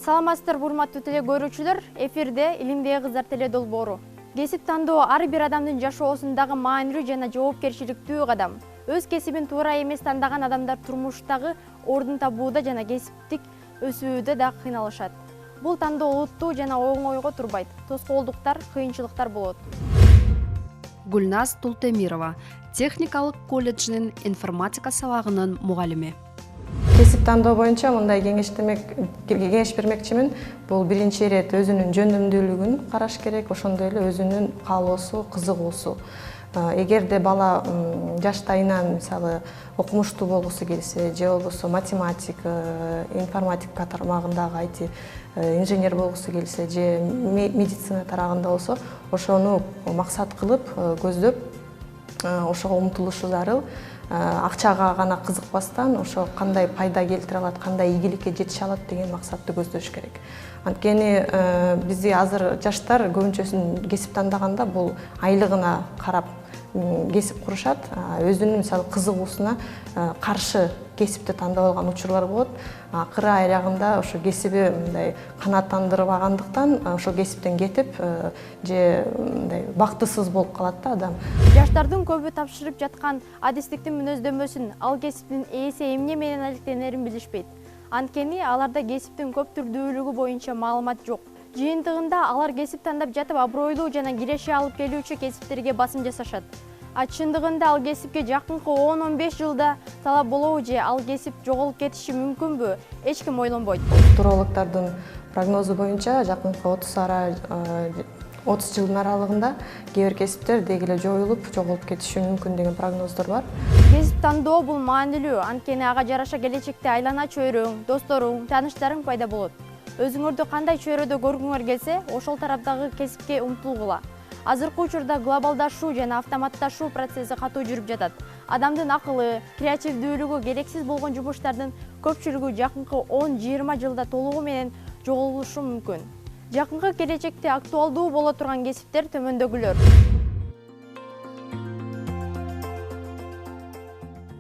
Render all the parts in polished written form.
Саламатсыздар урматтуу теле көрүүчүлөр, эфирде Илимдеги кыздар теле долбоору. Кесип тандоо ар бир адамдын жашоосундагы маанилүү жана жоопкерчиликтүү кадам. Өз кесибин туура эмес тандаган адамдар турмуштагы ордун табууда жана кесиптик өсүүдө да кыйналышат. Бул тандоо олуттуу жана оңойго турбайт. Тоскоолдуктар, кыйынчылыктар болот. Гүлназ Тултемирова, техникалык колледжинин информатика сабагынын мугалими. Кесип тандоо боюнча мындай кеңеш бермекчимин. Бул биринчи ирет өзүнүн жөндөмдүүлүгүн караш керек, ошондой эле өзүнүн каалоосу, кызыгуусу. Эгерде бала жаштайынан мисалы окумуштуу болгусу келсе, же болбосо математика, информатика тармагындагы IT инженер болгусу келсе, же медицина тарагында болсо, ошону максат кылып, көздөп, ошого умтулушу зарыл. Акчага гана кызыкпастан, ошо кандай пайда келтире алат, кандай ийгиликке жетише алат деген максатты көздөш керек. Анткени бизде азыр жаштар көбүнчөсүн кесип тандаганда бул айлыгына карап кесип курушат, өзүнүн мисалы кызыгуусуна каршы кесипти тандап алган учурлар болот. Акыры аягында ошо кесиби мындай канааттандырбагандыктан ошо кесиптен кетип же мындай бактысыз болуп калат да адам. Жаштардын көбү тапшырып жаткан адистиктин мүнөздөмөсүн, ал кесиптин ээси эмне менен алектенерин билишпейт. Анткени аларда кесиптин көп түрдүүлүгү боюнча маалымат жок. Жыйынтыгында алар кесип тандап жатып абройлуу жана киреше алып келүүчү кесиптерге басым жасашат. Чындыгында ал кесипке жакынкы 10-15 жылда талап болобу же ал кесип жоголуп кетиши мүмкүнбү? Эч ким ойлонбойт. Турологдордун прогнозу боюнча жакынкы 30 жылдын аралыгында кээ бир кесиптер деги эле жоголуп кетиши мүмкүн деген прогноздор бар. Кесип тандоо бул маанилүү, анткени ага жараша келечекте айлана чөйрөң, досторуң, тааныштарың пайда болот. Өзүңөрдү кандай чөйрөдө көргүңөр келсе, ошол тараптагы кесипке умтулгула. Азыркы учурда глобалдашуу жана автоматташуу процесси катуу жүрүп жатат. Адамдын акылы, креативдүүлүгү керексиз болгон жумуштардын көпчүлүгү жакынкы 10-20 жылда толугу менен жоголушу мүмкүн. Жакынкы келечекте актуалдуу боло турган кесиптер төмөндөгүлөр.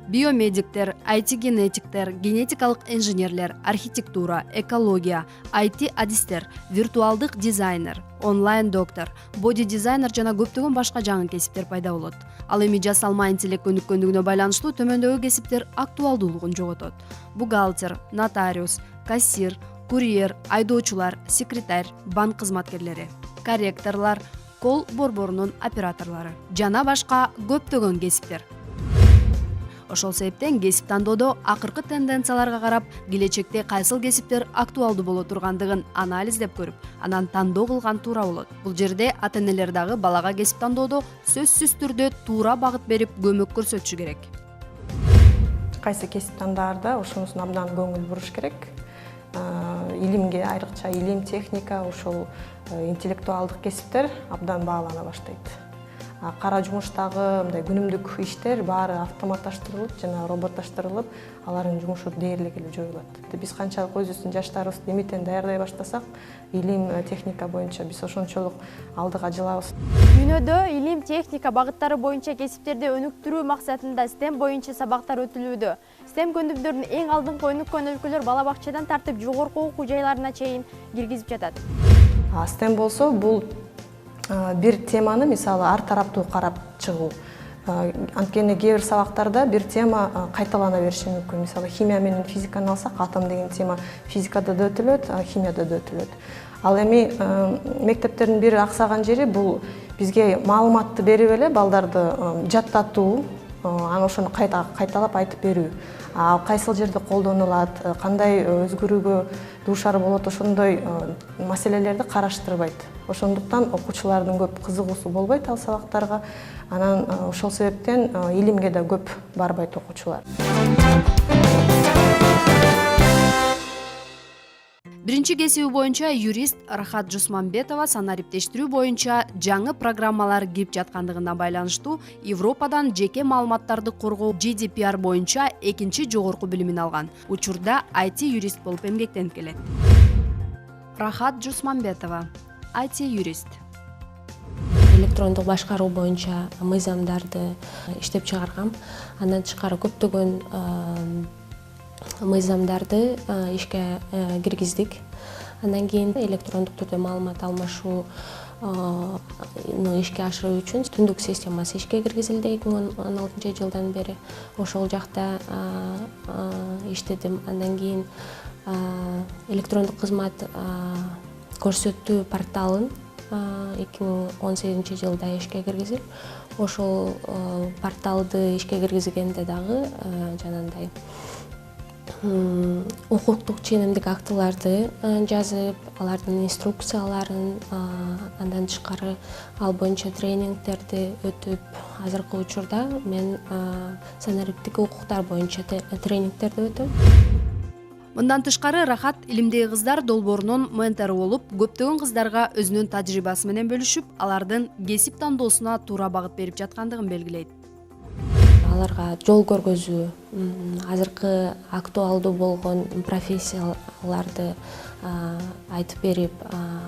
Биомедиктер, IT-генетиктер, генетикалык инженерлер, архитектура, экология, IT-адистер, виртуалдык дизайнер, онлайн-доктор, боди-дизайнер жана көптөгөн башка жаңы кесиптер пайда болот. Ал эми жасалма интеллект өнүккөндүгүнө байланыштуу төмөндөгү кесиптер актуалдуулугун жоготот. Бухгалтер, нотариус, кассир, курьер, айдоочулар, секретарь, банк кызматкерлери, корректорлор, кол борборунун операторлору жана башка көптөгөн кесиптер. Ошол себептен кесип тандоодо акыркы тенденцияларга карап, келечекте кайсыл кесиптер актуалдуу боло тургандыгын анализдеп көрүп, анан тандоо кылган туура болот. Бул жерде ата-энелер дагы балага кесип тандоодо сөзсүз түрдө туура багыт берип, көмөк көрсөтүшү керек. Кайсы кесип тандаарда ошонусуна абдан көңүл буруш керек. Илимге, айрыкча илим, техника, ошол интеллектуалдык кесиптер абдан баалана баштайт. Кара жумуштагы мындай күнүмдүк иштер баары автоматташтырылып жана роботташтырылып, алардын жумушу дээрлик эле жоюлат. Биз канчалык өзүбүздүн жаштарыбызды эмитен даярдай баштасак, илим, техника боюнча биз ошончолук алдыга жылабыз. Дүйнөдө илим, техника багыттары боюнча кесиптерди өнүктүрүү максатында STEM боюнча сабактар өтүлүүдө. STEM көндүмдөрүнүн эң алдыңкы өнүккөн өлкөлөр бала бакчадан тартып жогорку окуу жайларына чейин киргизип жатат. STEM болсо бул бир теманы мисалы ар тараптуу карап чыгуу. Анткени кээ бир сабактарда бир тема кайталана бериши мүмкүн. Мисалы химия менен физиканы алсак, атом деген тема физикада да өтүлөт, химияда да өтүлөт. Ал эми мектептердин бир аксаган жери бул бизге маалыматты берип эле балдарды жаттатуу, анан ошону кайталап айтып берүү. Кайсыл жерде колдонулат, кандай өзгөрүүгө дуушар болот, ошондой маселелерди караштырбайт. Ошондуктан окуучулардын көп кызыгуусу болбойт ал сабактарга. Анан ошол себептен илимге да көп барбайт окуучулар. Биринчи кесиби боюнча юрист Рахат Жусманбетова санариптештирүү боюнча жаңы программалар кирип жаткандыгына байланыштуу Европадан жеке маалыматтарды коргоо GDPR боюнча экинчи жогорку билимин алган. Учурда IT-юрист болуп эмгектенип келет. Рахат Жусманбетова, IT-юрист. Электрондук башкаруу боюнча мыйзамдарды иштеп чыгаргам. Андан тышкары көптөгөн мыйзамдарды ишке киргиздик. Андан кийин электрондук түрдө маалымат алмашуу ишке ашыруу үчүн түндүк системасы ишке киргизилди 2016 жылдан бери. Ошол жакта иштедим. Андан кийин электрондук кызмат көрсөтүү порталын 2018 жылда ишке киргизип, ошол порталды ишке киргизгенде дагы жанагындай укуктук ченемдик актыларды жазып, алардын инструкцияларын, андан тышкары ал боюнча тренингтерди өтүп, азыркы учурда мен санариптик укуктар боюнча тренингтерди өтөм. Мындан тышкары Рахат илимдеги кыздар долбоорунун ментору болуп, көптөгөн кыздарга өзүнүн тажрыйбасы менен бөлүшүп, алардын кесип тандоосуна туура багыт берип жаткандыгын белгилейт. Аларга жол көргөзүү, азыркы актуалдуу болгон профессияларды айтып берип,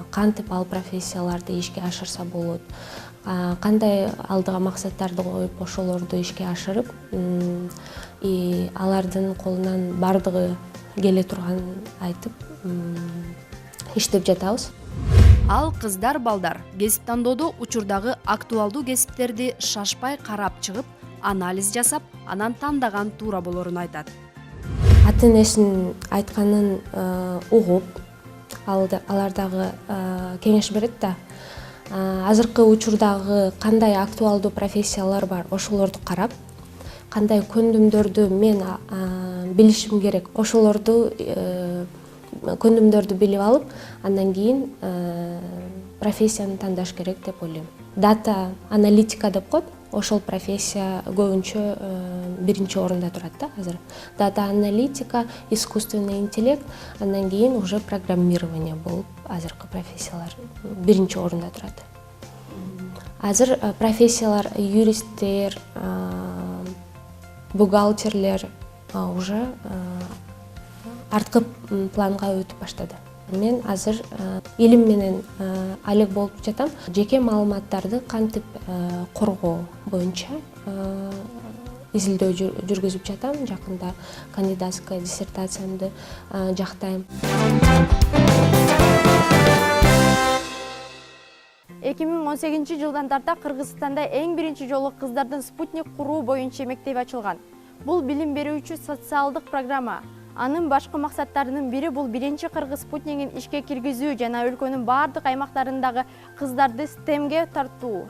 кантип ал профессияларды ишке ашырса болот, кандай алдыга максаттарды коюп, ошолорду ишке ашырып, алардын колунан бардыгы келе турганын айтып иштеп жатабыз. Ал кыздар балдар кесип тандоодо учурдагы актуалдуу кесиптерди шашпай карап чыгып, анализ жасап, анан тандаган туура болорун айтат. Ата-энесинин айтканын угуп, алар дагы кеңеш берет да. Азыркы учурдагы кандай актуалдуу профессиялар бар, ошолорду карап, кандай көндүмдөрдү мен билишим керек, ошолорду көндүмдөрдү билип алып, андан кийин профессияны тандаш керек деп ойлойм. Дата аналитика деп коет, ошол профессия көбүнчө биринчи орунда турат да азыр. Дата аналитика, искусственный интеллект, андан кийин уже программирование болуп, азыркы профессиялар биринчи орунда турат. Азыр профессиялар юристтер, бухгалтерлер уже арткы планга өтүп баштады. Мен азыр илим менен алек болуп жатам. Жеке маалыматтарды кантип коргоо боюнча изилдөө жүргүзүп жатам. Жакында кандидатская диссертациямды жактайм. 2018 жылдан тарта Кыргызстанда эң биринчи жолу кыздардын спутник куруу боюнча мектеп ачылган. Бул билим берүүчү социалдык программа. Анын башкы максаттарынын бири бул биринчи кыргыз спутнигин ишке киргизүү жана өлкөнүн бардык аймактарындагы кыздарды STEMге тартуу.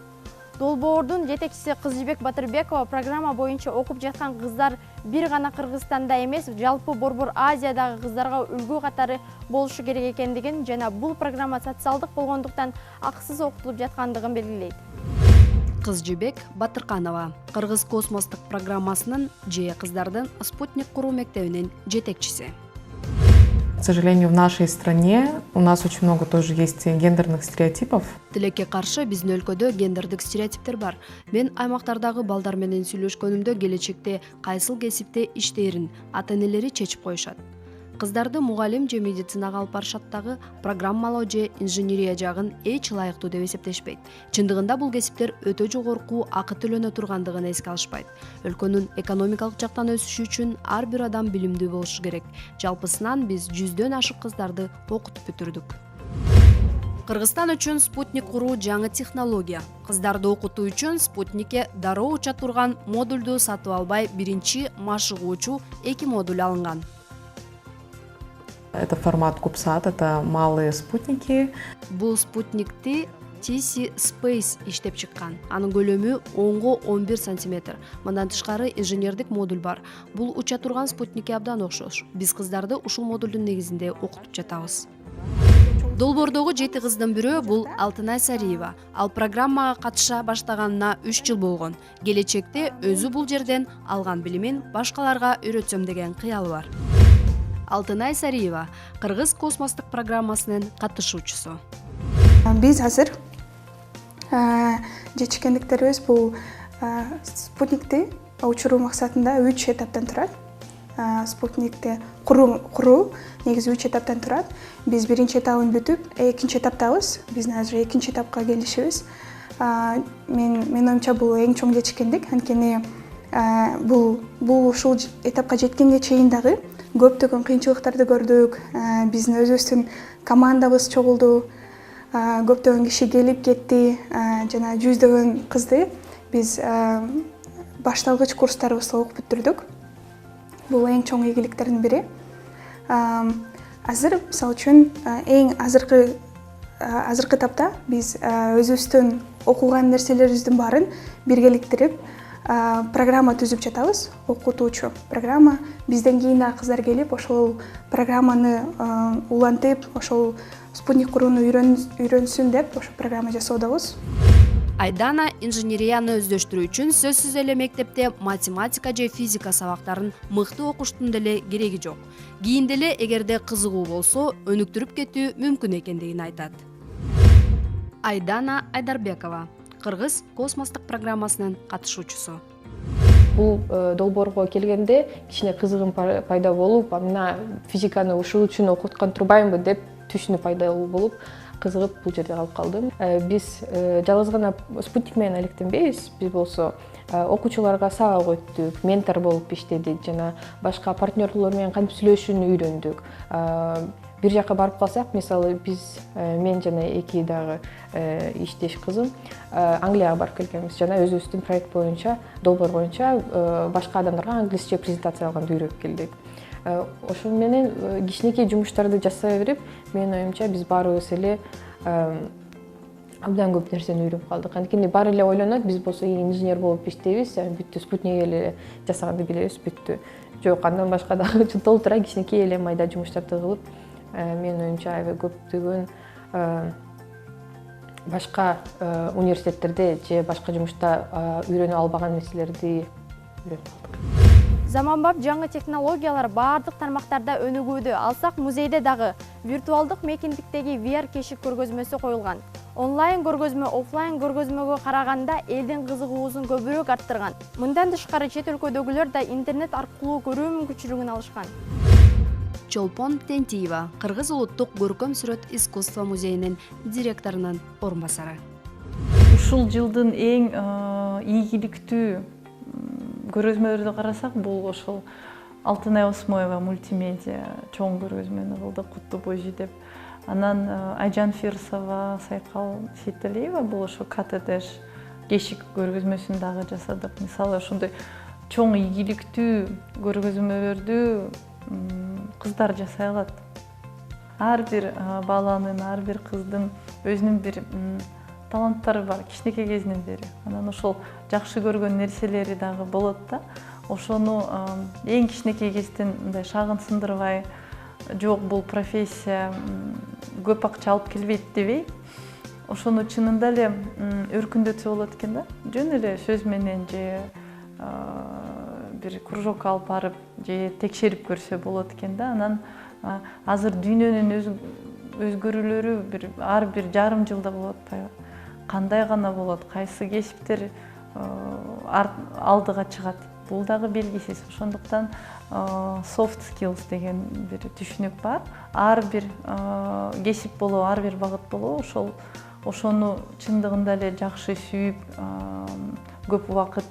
Долбоордун жетекчиси Кызжыбек Батырбекова программа боюнча окуп жаткан кыздар бир гана Кыргызстанда эмес, жалпы Борбор Азиядагы кыздарга үлгү катары болушу керек экендигин жана бул программа социалдык болгондуктан акысыз окутулуп жаткандыгын белгилейт. Кызжыбек Батырканова, Кыргыз космостук программасынын же кыздардын спутник куруу мектебинин жетекчиси. К сожалению, в нашей стране у нас очень много тоже есть гендерных стереотипов. Тилекке каршы биздин өлкөдө гендердик стереотиптер бар. Мен аймактардагы балдар менен сүйлөшкөнүмдө келечекте кайсыл кесипте иштээрин ата-энелери чечип коюшат. Кыздарды мугалим же медицинага алып барышат дагы программалоо же инженерия жагын эч ылайыктуу деп эсептешпейт. Чындыгында бул кесиптер өтө жогорку акы төлөнө тургандыгын эске алышпайт. Өлкөнүн экономикалык жактан өсүшү үчүн ар бир адам билимдүү болушу керек. Жалпысынан биз 100дөн ашык кыздарды окутуп бүтүрдүк. Кыргызстан үчүн спутник куруу жаңы технология. Кыздарды окутуу үчүн спутникке дароо уча турган модулду сатып албай, биринчи машыгуучу 2 модуль алынган. Это формат CubeSat, это малые спутники. Бул спутникти TC Space иштеп чыккан. Анын көлөмү 10-11 см. Мындан тышкары инженердик модуль бар. Бул уча турган спутникке абдан окшош. Биз кыздарды ушул модулдун негизинде окутуп жатабыз. Долбоордогу 7 кыздын бирөө бул Алтынай Сариева. Ал программага катыша баштаганына 3 жыл болгон. Келечекте өзү бул жерден алган билимин башкаларга үйрөтсөм деген кыялы бар. Алтынай Сариева, Кыргыз космостук программасынын катышуучусу. Биз азыр жетишкендиктерибиз бул спутникти учуруу максатында 3 этаптан турат. Спутникти куруу негизи 3 этаптан турат. Биз биринчи этабын бүтүп, экинчи этаптабыз. Биздин азыр экинчи этапка келишибиз. Мен оюмча бул эң чоң жетишкендик. Анткени бул ушул этапка жеткенге чейин дагы көптөгөн кыйынчылыктарды көрдүк. Биздин өзүбүздүн командабыз чогулду. Көптөгөн киши келип кетти. Жана жүздөгөн кызды биз башталгыч курстарыбызды окуп бүттүрдүк. Бул эң чоң ийгиликтердин бири. Азыр мисалы үчүн эң азыркы тапта биз өзүбүздүн окуган нерселерибиздин баарын биргеликтирип программа түзүп жатабыз. Окутуучу программа. Бизден кийин дагы кыздар келип ошол программаны улантып, ошол спутник курууну үйрөнсүн деп ошол программа жасоодобуз. Айдана инженерияны өздөштүрүү үчүн сөзсүз эле мектепте математика же физика сабактарын мыкты окуштун деле кереги жок. Кийин деле эгерде кызыгуу болсо, өнүктүрүп кетүү мүмкүн экендигин айтат. Айдана Айдарбекова, Кыргыз космостук программасынын катышуучусу. Бул долбоорго келгенде кичине кызыгым пайда болуп, мына физиканы ушул үчүн окуткан турбаймынбы деп түшүнүү пайда болуп, кызыгып бул жерде калып калдым. Биз жалгыз гана спутник менен алектенбейбиз. Биз болсо окуучуларга сабак өттүк, ментор болуп иштедик, жана башка партнерлор менен кантип сүйлөшүүнү үйрөндүк. Бир жака барып калсак, мисалы биз мен жана эки дагы иштеш кызым Англияга барып келгенбиз жана өзүбүздүн проект боюнча, долбоор боюнча башка адамдарга англисче презентациялаганды үйрөнүп келдик. Ошол менен кичинекей жумуштарды жасай берип, менин оюмча биз баарыбыз эле абдан көп нерсени үйрөнүп калдык. Анткени баары эле ойлонот, биз болсо инженер болуп иштейбиз, бүттү спутник эле жасаганды билебиз, бүттү. Жок, андан башка дагы толтура кичинекей эле майда жумуштарды кылып, менин оюмча аябай көптөгөн башка университеттерде же башка жумушта үйрөнө албаган нерселерди үйрөнүп калдык. Заманбап жаңы технологиялар баардык тармактарда өнүгүүдө. Алсак музейде дагы виртуалдык мекендиктеги VR кешик көргөзмөсү коюлган. Онлайн көргөзмө офлайн көргөзмөгө караганда элдин кызыгуусун көбүрөөк арттырган. Мындан тышкары чет өлкөдөгүлөр да интернет аркылуу көрүү мүмкүнчүлүгүн алышкан. Чолпон Тентиева, Кыргыз улуттук көркөм сүрөт искусство музейинин директорунун орун басары. Ушул жылдын эң ийгиликтүү көргөзмөлөрдү карасак, бул ошол Алтынай Осмоева мультимедиа чоң көргөзмөнү кылды, Кутту Божи деп. Анан Айжан Фирсова, Сайкал Сейталиева бул ошо КТД кешик көргөзмөсүн дагы жасадык. Мисалы ошондой чоң ийгиликтүү көргөзмөлөрдү кыздар жасай алат. Ар бир баланын, ар бир кыздын өзүнүн бир таланттары бар, кичинекей кезинен бери. Анан ошол жакшы көргөн нерселери дагы болот да. Ошону эң кичинекей кезден мындай шагынсындырбай, жок бул профессия көп акча алып келбейт дебей, ошону чынында эле өркүндөтсө болот экен да. Жөн эле сөз менен же бир кружокко алып барып, же текшерип көрсө болот экен да. Анан азыр дүйнөнүн өзгөрүүлөрү ар бир жарым жылда болуп атпайбы? Кандай гана болот, кайсы кесиптер алдыга чыгат. Бул дагы белгисиз. Ошондуктан soft skills деген бир түшүнүк бар. Ар бир кесип болобу, ар бир багыт болобу, ошону чындыгында эле жакшы сүйүп, көп убакыт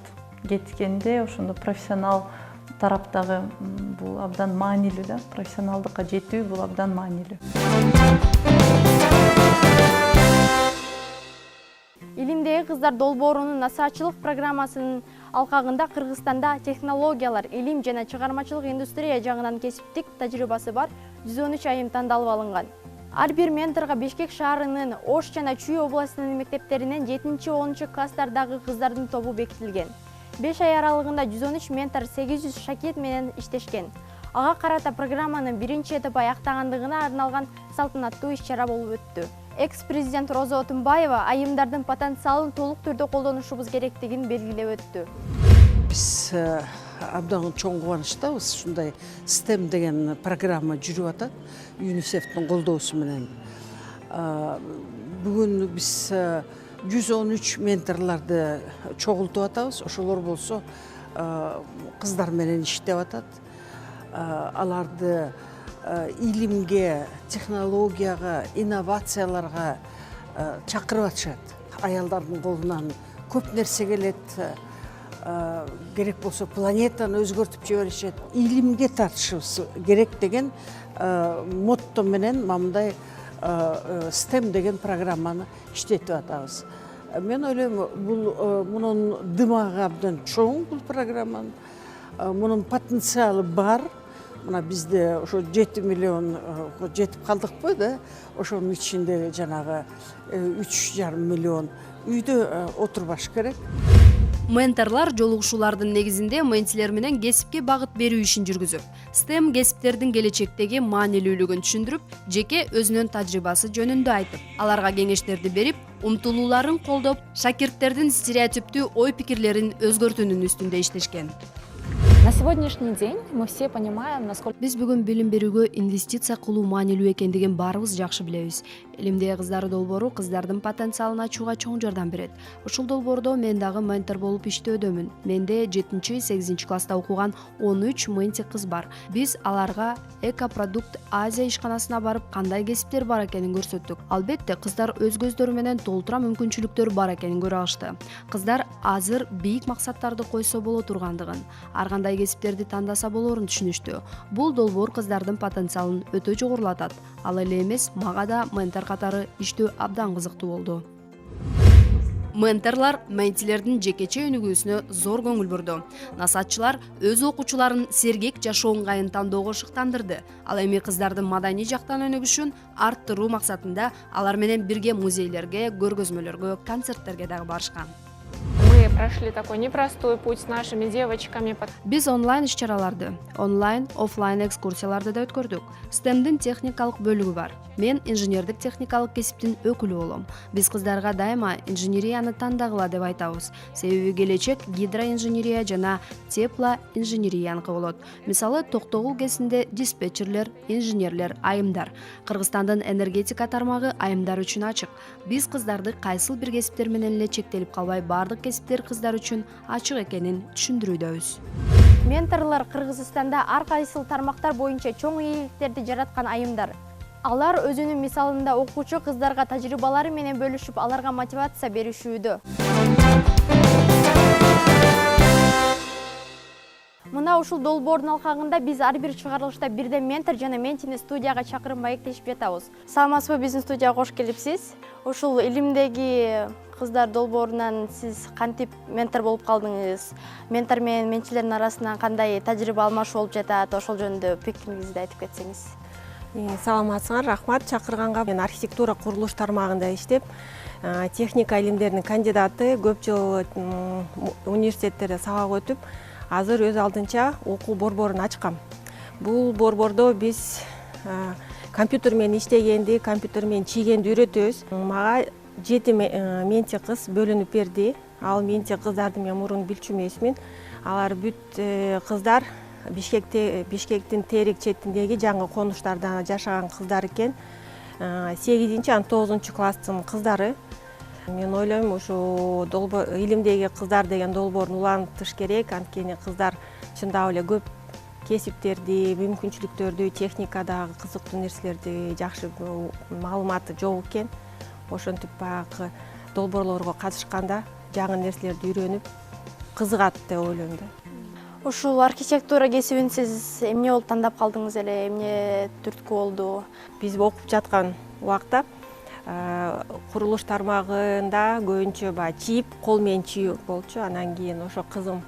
кеткенде, ошондо профессионал тараптагы бул абдан маанилүү да. Профессионалдыкка жетүү бул абдан маанилүү. Илимдеги кыздар долбоорунун насаачылык программасынын алкагында Кыргызстанда технологиялар, илим жана чыгармачылык индустрия жагынан кесиптик тажрыйбасы бар 113 айым тандалып алынган. Ар бир менторго Бишкек шаарынын Ош жана Чүй областынын мектептеринен 7-10 класстардагы кыздардын тобу бекитилген. 5 ай аралыгында 113 ментор 800 шакирт менен иштешкен. Ага карата программанын биринчи этапы аяктагандыгына арналган салтанаттуу иш-чара болуп өттү. Экс-президент Роза Отунбаева айымдардын потенциалын толук түрдө колдонушубуз керектигин белгилеп өттү. Биз абдан чоң кубанычтабыз, ушундай STEM деген программа жүрүп атат, ЮНИСЕФтин колдоосу менен. Бүгүн биз 113 менторларды чогултуп атабыз. Ошолор болсо кыздар менен иштеп атат. Аларды илимге, технологияга, инновацияларга чакырып атышат. Аялдардын колунан көп нерсе келет. керек болсо планетаны өзгөртүп жиберишет, илимге тартышыбыз керек деген мотто менен мындай STEM деген программаны иштетип атабыз. Мен ойлойм, бул мунун дымагы абдан чоң бул программанын. Мунун потенциалы бар. Мына бизде ошо 7 миллион жетип калдыкпы да? Ошонун ичинде жанагы 3,5 миллион үйдө отурбаш керек. Менторлар жолугушуулардын негизинде ментилер менен кесипке багыт берүү ишин жүргүзүп, STEM кесиптердин келечектеги маанилүүлүгүн түшүндүрүп, жеке өзүнүн тажрыйбасы жөнүндө айтып, аларга кеңештерди берип, умтулууларын колдоп, шакирттердин стереотиптүү ой-пикирлерин өзгөртүүнүн үстүндө иштешкен. На сегодняшний день мы все понимаем, насколько... Биз бүгүн билим берүүгө инвестиция кылуу маанилүү экендигин баарыбыз жакшы билебиз. Элимдеги кыздар долбоору кыздардын потенциалын ачууга чоң жардам берет. Ушул долбоордо мен дагы ментор болуп иштөөдөмүн. Менде 7-8 класста окуган 13 менти кыз бар. Биз аларга Экопродукт Азия ишканасына барып, кандай кесиптер бар экенин көрсөттүк. Албетте, кыздар өз көздөрү менен толтура мүмкүнчүлүктөр бар экенин көрө алышты. Кыздар азыр бийик максаттарды койсо боло тургандыгын, ар кандай кесиптерди тандаса болоорун түшүнүштү. Бул долбоор кыздардын потенциалын өтө жогорулатат. Ал эле эмес, мага да ментор катары иштөө абдан кызыктуу болду. Менторлар ментилердин жекече өнүгүүсүнө зор көңүл бурду. Насаатчылар өз окуучуларын сергек жашоо ыңгайын тандоого шыктандырды. Ал эми кыздардын маданий жактан өнүгүшүн арттыруу максатында алар менен бирге музейлерге, көргөзмөлөргө, концерттерге дагы барышкан. Мы прошли такой непростой путь с нашими девочками. Биз онлайн иш-чараларды, онлайн, офлайн экскурсияларды да өткөрдүк. STEM-дин техникалык бөлүгү бар. Мен инженердик техникалык кесиптин өкүлү болом. Биз кыздарга дайыма инженерияны тандагыла деп айтабыз. Себеби келечек гидроинженерия жана теплоинженерияныкы болот. Мисалы, токтогул кезинде диспетчерлер, инженерлер, айымдар. Кыргызстандын энергетика тармагы айымдар үчүн ачык. Биз кыздарды кайсыл бир кесиптер менен эле чектелип калбай, бардык кесиптер кыздар үчүн ачык экенин түшүндүрүүдөбүз. Менторлор Кыргызстанда ар кайсыл тармактар боюнча чоң ийгиликтерди жараткан айымдар. Алар өзүнүн мисалында окуучу кыздарга тажрыйбалары менен бөлүшүп, аларга мотивация беришүүдө. Мына ушул долбоордун алкагында биз ар бир чыгарылышта бирден ментор жана ментини студияга чакырып маектешип жатабыз. Саламатсызбы, биздин студияга кош келипсиз. Ушул илимдеги кыздар долбоорунан сиз кантип ментор болуп калдыңыз? Ментор менен менчилердин арасынан кандай тажрыйба алмашуу болуп жатат? Ошол жөнүндө пикириңизди айтып кетсеңиз. Саламатсыңар, рахмат чакырганга. Мен архитектура курулуш тармагында иштеп, техника илимдеринин кандидаты, көп жыл университеттерде сабак өтүп, азыр өз алдынча окуу борборун ачкам. Бул борбордо биз компьютер менен иштегенди, компьютер менен чийгенди үйрөтөбүз. Мага 7 менти кыз бөлүнүп берди. Ал менти кыздарды мен мурун билчү эмесмин. Алар бүт кыздар Бишкектин Терек четиндеги жаңы конуштарда жашаган кыздар экен. 8-9 класстын кыздары. Мен ойлойм, ушу илимдеги кыздар деген долбоорун улантыш керек. Анткени кыздар чындап эле көп кесиптерди, мүмкүнчүлүктөрдү, техникадагы кызыктуу нерселерди жакшы маалыматы жок экен. Ошентип баягы долбоорлорго катышканда жаңы нерселерди үйрөнүп кызыгат деп ойлойм да. Ушул архитектура кесибин сиз эмне болуп тандап калдыңыз эле, эмне түрткү болду? Биз окуп жаткан убакта курулуш тармагында көбүнчө чийип, кол менен чийүү болчу. Анан кийин ошо кызым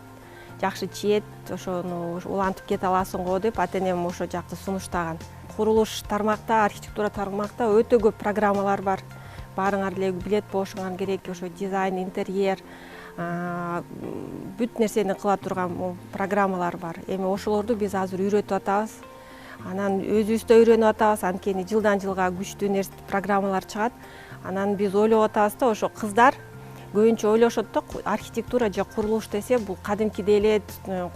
жакшы чиет, ошону улантып кете аласың го деп ата-энем ошо жакты сунуштаган. Курулуш тармакта, архитектура тармакта өтө көп программалар бар. Баарыңар эле билет болушуңар керек. Ошо дизайн, интерьер, бүт нерсени кыла турган программалар бар. Эми ошолорду биз азыр үйрөтүп атабыз. Анан өзүбүз да үйрөнүп атабыз. Анткени жылдан жылга күчтүү программалар чыгат. Анан биз ойлоп атабыз да, ошо кыздар көбүнчө ойлошот да, архитектура же курулуш десе бул кадимкидей эле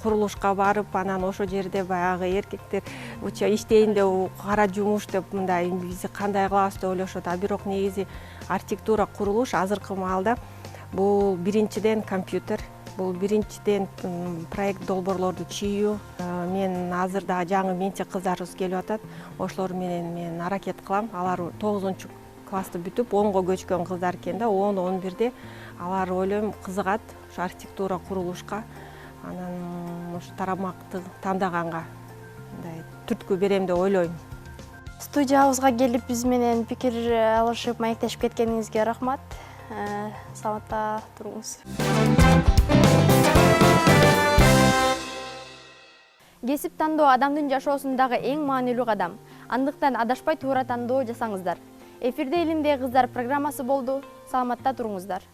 курулушка барып, анан ошол жерде баягы эркектер иштейин деп кара жумуш деп мындай биз кандай кылабыз деп ойлошот. А бирок негизи архитектура курулуш азыркы маалда бул биринчиден компьютер, бул биринчиден проект долбоорлорду чийүү. Мен азыр да жаңы менти кыздарыбыз келип атат. Ошолор менен мен аракет кылам. Алар 9 классты бүтүп 10-го көчкөн кыздар экен да, 10-11де алар ойлойм кызыгат ушу архитектура курулушка, анан ушу тарамакты тандаганга мындай түрткү берем деп ойлойм. Студиябызга келип биз менен пикир алышып маектешип кеткениңизге рахмат. Саламатта туруңуз. Кесип тандоо адамдын жашоосундагы эң маанилүү кадам. Андыктан адашпай туура тандоо жасаңыздар. Эфирде «Илимдеги кыздар» программасы болду. Саламатта туруңуздар.